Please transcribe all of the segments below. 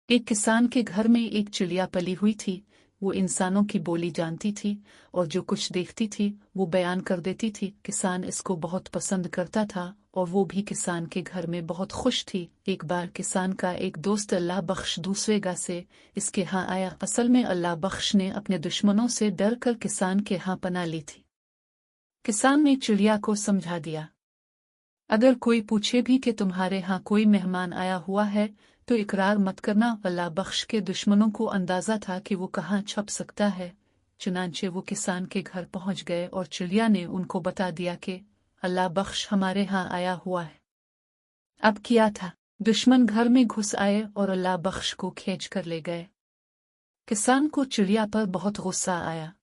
एक किसान के घर में एक चिड़िया पली हुई थी। वो इंसानों की बोली जानती थी और जो कुछ देखती थी वो बयान कर देती थी। किसान इसको बहुत पसंद करता था और वो भी किसान के घर में बहुत खुश थी। एक बार किसान का एक दोस्त अल्लाह बख्श दूसरे गांव से इसके यहाँ आया। असल में अल्लाह बख्श ने अपने दुश्मनों से डर कर किसान के यहाँ पनाह ली थी। किसान ने चिड़िया को समझा दिया, अगर कोई पूछे भी कि तुम्हारे यहाँ कोई मेहमान आया हुआ है तो इकरार मत करना। अल्लाह बख्श के दुश्मनों को अंदाजा था कि वो कहाँ छुप सकता है। चुनांचे वो किसान के घर पहुंच गए और चिड़िया ने उनको बता दिया कि अल्लाह बख्श हमारे यहाँ आया हुआ है। अब किया था, दुश्मन घर में घुस आए और अल्लाह बख्श को खींच कर ले गए। किसान को चिड़िया पर बहुत गुस्सा आया।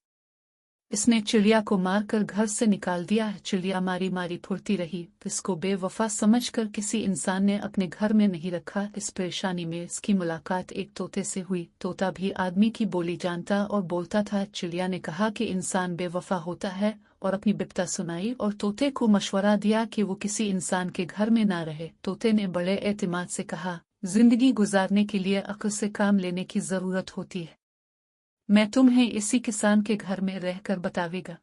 इसने चिड़िया को मारकर घर से निकाल दिया। चिड़िया मारी मारी फुर्ती रही। इसको बेवफा समझकर किसी इंसान ने अपने घर में नहीं रखा। इस परेशानी में इसकी मुलाकात एक तोते से हुई। तोता भी आदमी की बोली जानता और बोलता था। चिड़िया ने कहा कि इंसान बेवफा होता है और अपनी बिपता सुनाई और तोते को मशवरा दिया कि वो किसी इंसान के घर में ना रहे। तोते ने बड़े एतमाद से कहा, जिंदगी गुजारने के लिए अक्ल से काम लेने की जरूरत होती है। मैं तुम्हें इसी किसान के घर में रहकर बतावेगा।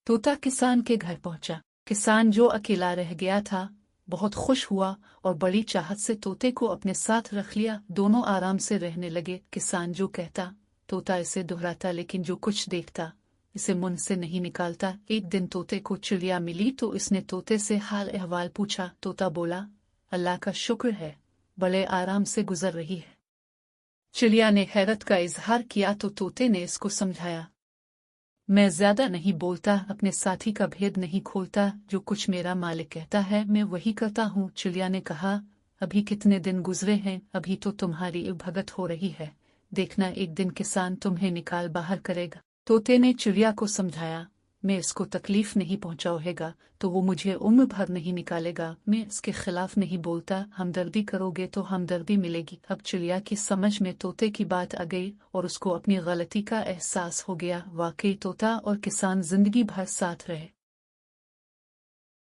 तोता किसान के घर पहुंचा। किसान जो अकेला रह गया था बहुत खुश हुआ और बड़ी चाहत से तोते को अपने साथ रख लिया। दोनों आराम से रहने लगे। किसान जो कहता तोता इसे दोहराता, लेकिन जो कुछ देखता इसे मुंह से नहीं निकालता। एक दिन तोते को चिड़िया मिली तो इसने तोते से हाल अहवाल पूछा। तोता बोला, अल्लाह का शुक्र है, बड़े आराम से गुजर रही है। चिड़िया ने हैरत का इजहार किया तो तोते ने इसको समझाया, मैं ज्यादा नहीं बोलता, अपने साथी का भेद नहीं खोलता, जो कुछ मेरा मालिक कहता है मैं वही करता हूँ। चिड़िया ने कहा, अभी कितने दिन गुजरे हैं, अभी तो तुम्हारी भगत हो रही है, देखना एक दिन किसान तुम्हें निकाल बाहर करेगा। तोते ने चिड़िया को समझाया, मैं इसको तकलीफ नहीं पहुंचाऊंगा तो वो मुझे उम्र भर नहीं निकालेगा, मैं इसके खिलाफ नहीं बोलता, हमदर्दी करोगे तो हमदर्दी मिलेगी। अब चिड़िया की समझ में तोते की बात आ गई और उसको अपनी गलती का एहसास हो गया। वाकई तोता और किसान जिंदगी भर साथ रहे।